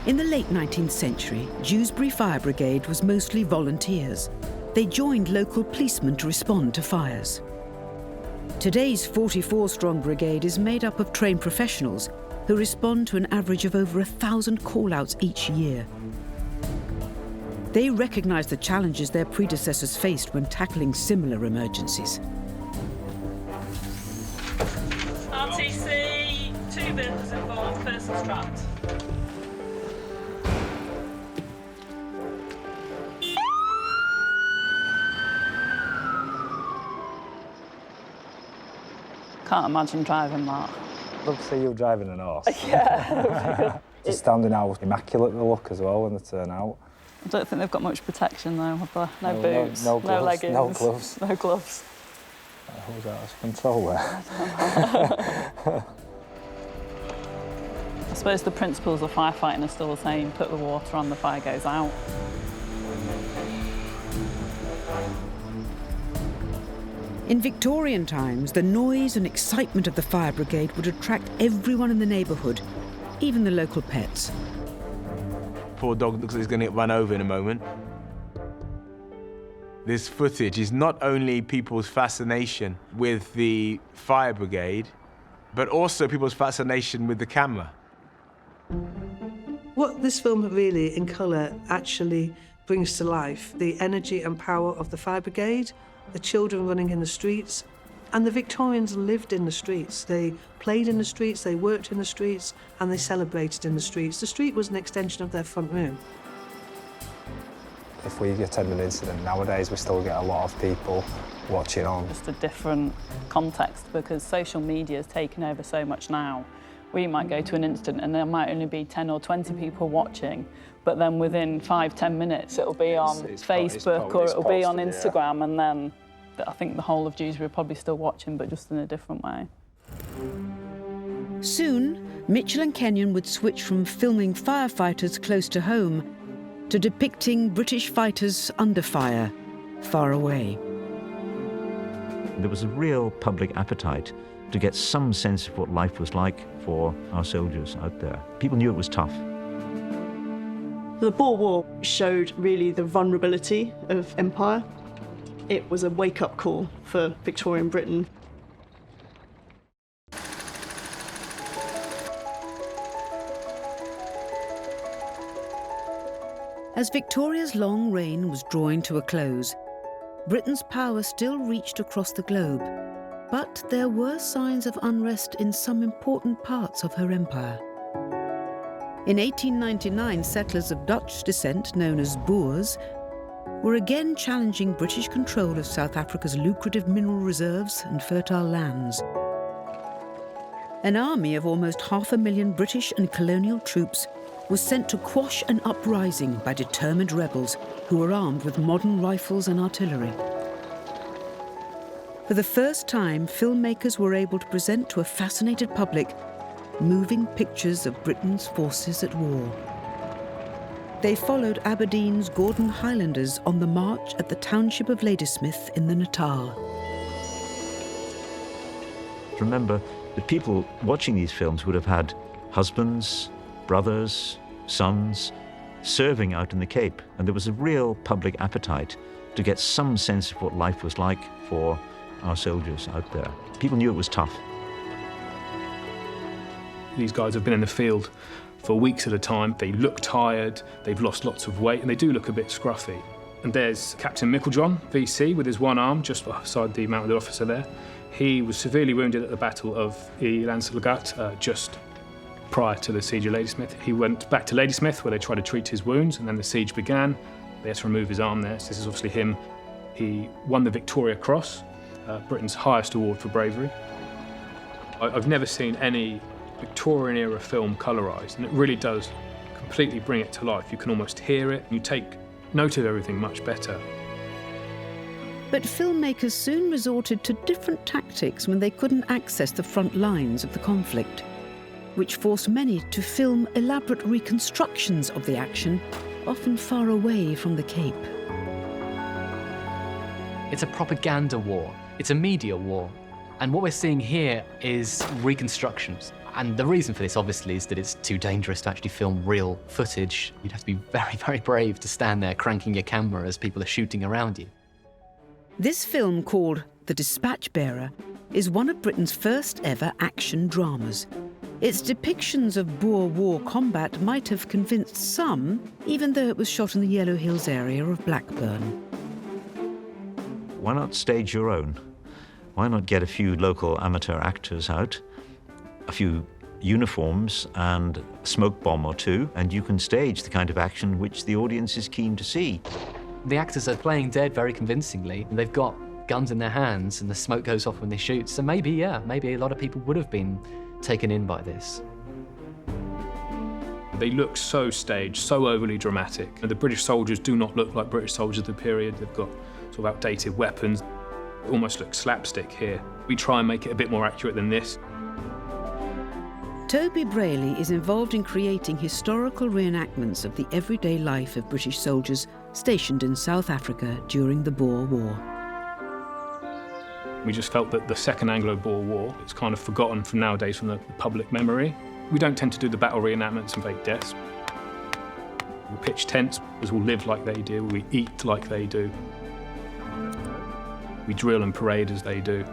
In the late 19th century, Dewsbury Fire Brigade was mostly volunteers. They joined local policemen to respond to fires. Today's 44-strong brigade is made up of trained professionals who respond to an average of over 1,000 call-outs each year. They recognise the challenges their predecessors faced when tackling similar emergencies. RTC, 2 vehicles involved, person strapped. Can't imagine driving that. Love to see you driving an horse. Yeah. Just standing out, immaculate the look as well when they turn out. I don't think they've got much protection though, have they? No boots, no gloves, no leggings, no gloves. No gloves. Who's that as control there? I suppose the principles of firefighting are still the same. Put the water on, the fire goes out. In Victorian times, the noise and excitement of the fire brigade would attract everyone in the neighbourhood, even the local pets. Poor dog looks like he's going to get run over in a moment. This footage is not only people's fascination with the fire brigade, but also people's fascination with the camera. What this film really, in colour, actually brings to life, the energy and power of the fire brigade, the children running in the streets, and the Victorians lived in the streets. They played in the streets, they worked in the streets, and they celebrated in the streets. The street was an extension of their front room. If we attend an incident nowadays, we still get a lot of people watching on. Just a different context because social media has taken over so much now. We might go to an incident and there might only be 10 or 20 people watching, but then within 5-10 minutes it'll be on Facebook or it'll be on Instagram, and then I think the whole of Dewsbury are probably still watching, but just in a different way. Soon, Mitchell and Kenyon would switch from filming firefighters close to home to depicting British fighters under fire, far away. There was a real public appetite to get some sense of what life was like for our soldiers out there. People knew it was tough. The Boer War showed really the vulnerability of empire. It was a wake-up call for Victorian Britain. As Victoria's long reign was drawing to a close, Britain's power still reached across the globe, but there were signs of unrest in some important parts of her empire. In 1899, settlers of Dutch descent, known as Boers, were again challenging British control of South Africa's lucrative mineral reserves and fertile lands. An army of almost 500,000 British and colonial troops was sent to quash an uprising by determined rebels who were armed with modern rifles and artillery. For the first time, filmmakers were able to present to a fascinated public moving pictures of Britain's forces at war. They followed Aberdeen's Gordon Highlanders on the march at the township of Ladysmith in the Natal. Remember, the people watching these films would have had husbands, brothers, sons, serving out in the Cape, and there was a real public appetite to get some sense of what life was like for our soldiers out there. People knew it was tough. These guys have been in the field for weeks at a time. They look tired, they've lost lots of weight, and they do look a bit scruffy. And there's Captain Micklejohn, VC, with his one arm just beside the mounted officer there. He was severely wounded at the Battle of Elandslagat just prior to the siege of Ladysmith. He went back to Ladysmith where they tried to treat his wounds, and then the siege began. They had to remove his arm there, so this is obviously him. He won the Victoria Cross, Britain's highest award for bravery. I've never seen any Victorian-era film colorised, and it really does completely bring it to life. You can almost hear it, and you take note of everything much better. But filmmakers soon resorted to different tactics when they couldn't access the front lines of the conflict, which forced many to film elaborate reconstructions of the action, often far away from the Cape. It's a propaganda war. It's a media war. And what we're seeing here is reconstructions. And the reason for this, obviously, is that it's too dangerous to actually film real footage. You'd have to be very, very brave to stand there cranking your camera as people are shooting around you. This film, called The Dispatch Bearer, is one of Britain's first ever action dramas. Its depictions of Boer War combat might have convinced some, even though it was shot in the Yellow Hills area of Blackburn. Why not stage your own? Why not get a few local amateur actors out, a few uniforms and a smoke bomb or two, and you can stage the kind of action which the audience is keen to see. The actors are playing dead very convincingly. They've got guns in their hands and the smoke goes off when they shoot. So maybe a lot of people would have been taken in by this. They look so staged, so overly dramatic. And the British soldiers do not look like British soldiers of the period. They've got sort of outdated weapons. It almost looks slapstick here. We try and make it a bit more accurate than this. Toby Brayley is involved in creating historical reenactments of the everyday life of British soldiers stationed in South Africa during the Boer War. We just felt that the Second Anglo-Boer War is kind of forgotten from nowadays from the public memory. We don't tend to do the battle reenactments and fake deaths. We pitch tents, because we'll live like they do, we eat like they do. We drill and parade as they do.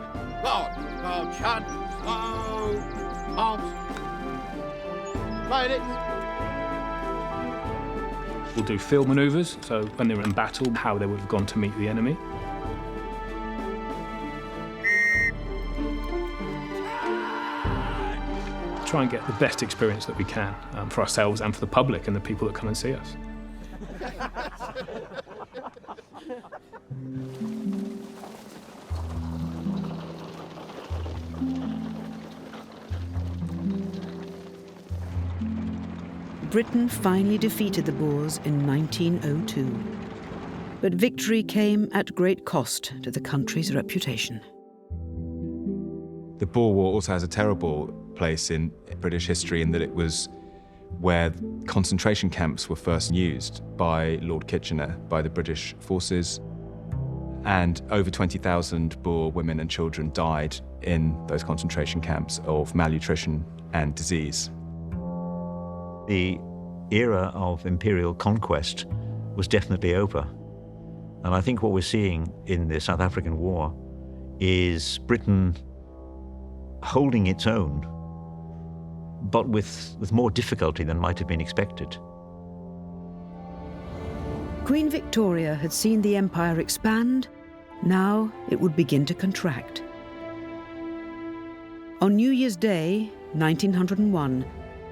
Chant, arms. Fight it. We'll do field manoeuvres, so when they were in battle, how they would have gone to meet the enemy. Try and get the best experience that we can for ourselves and for the public and the people that come and see us. Britain finally defeated the Boers in 1902. But victory came at great cost to the country's reputation. The Boer War also has a terrible place in British history in that it was where concentration camps were first used by Lord Kitchener, by the British forces. And over 20,000 Boer women and children died in those concentration camps of malnutrition and disease. The era of imperial conquest was definitely over. And I think what we're seeing in the South African War is Britain holding its own, but with more difficulty than might have been expected. Queen Victoria had seen the empire expand. Now it would begin to contract. On New Year's Day, 1901,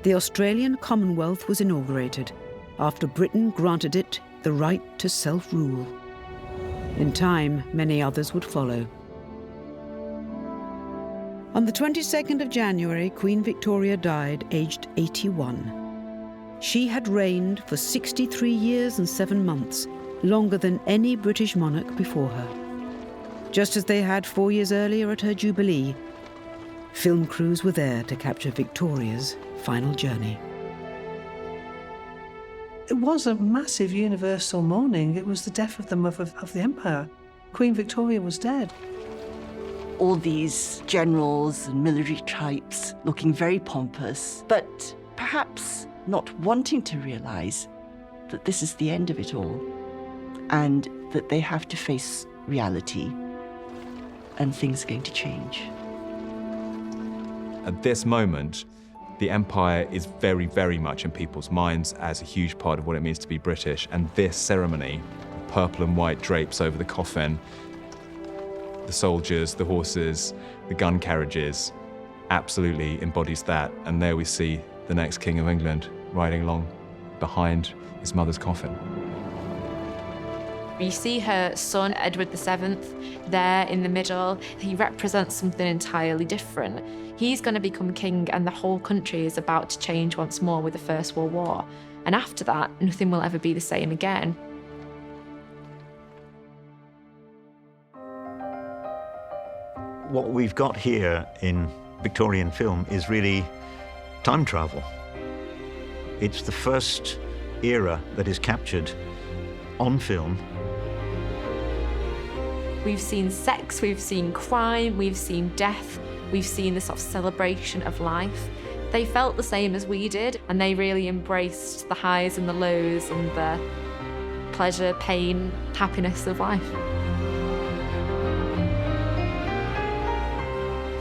the Australian Commonwealth was inaugurated after Britain granted it the right to self-rule. In time, many others would follow. On the 22nd of January, Queen Victoria died, aged 81. She had reigned for 63 years and 7 months, longer than any British monarch before her. Just as they had 4 years earlier at her Jubilee, film crews were there to capture Victoria's final journey. It was a massive universal mourning. It was the death of the mother of the empire. Queen Victoria was dead. All these generals and military types looking very pompous, but perhaps not wanting to realize that this is the end of it all and that they have to face reality and things are going to change. At this moment, the empire is very, very much in people's minds as a huge part of what it means to be British, and this ceremony, purple and white drapes over the coffin, the soldiers, the horses, the gun carriages, absolutely embodies that. And there we see the next King of England riding along behind his mother's coffin. You see her son, Edward VII, there in the middle. He represents something entirely different. He's going to become king, and the whole country is about to change once more with the First World War. And after that, nothing will ever be the same again. What we've got here in Victorian film is really time travel. It's the first era that is captured on film. We've seen sex, we've seen crime, we've seen death, we've seen the sort of celebration of life. They felt the same as we did, and they really embraced the highs and the lows and the pleasure, pain, happiness of life.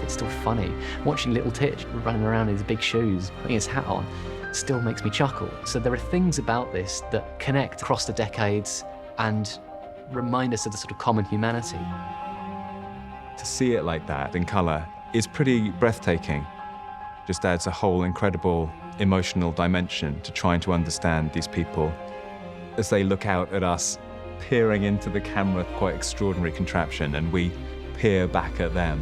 It's still funny. Watching little Titch running around in his big shoes, putting his hat on, still makes me chuckle. So there are things about this that connect across the decades and remind us of the sort of common humanity. To see it like that in colour is pretty breathtaking. Just adds a whole incredible emotional dimension to trying to understand these people as they look out at us, peering into the camera, quite extraordinary contraption, and we peer back at them.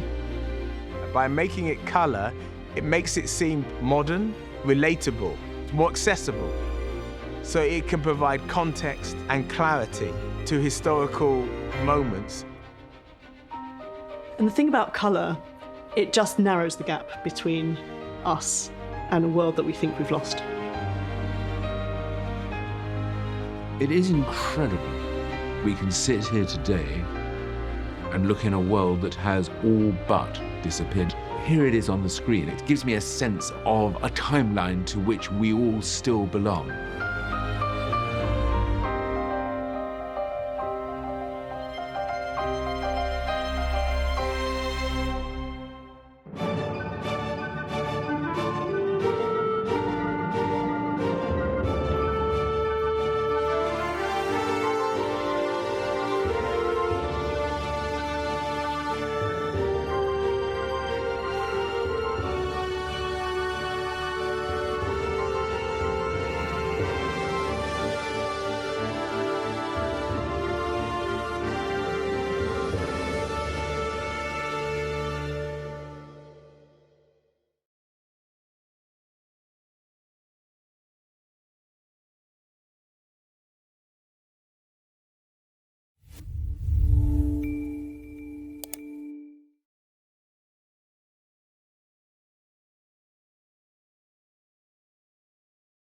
By making it colour, it makes it seem modern, relatable, more accessible. So it can provide context and clarity to historical moments. And the thing about colour, it just narrows the gap between us and a world that we think we've lost. It is incredible. We can sit here today and look in a world that has all but disappeared. Here it is on the screen. It gives me a sense of a timeline to which we all still belong.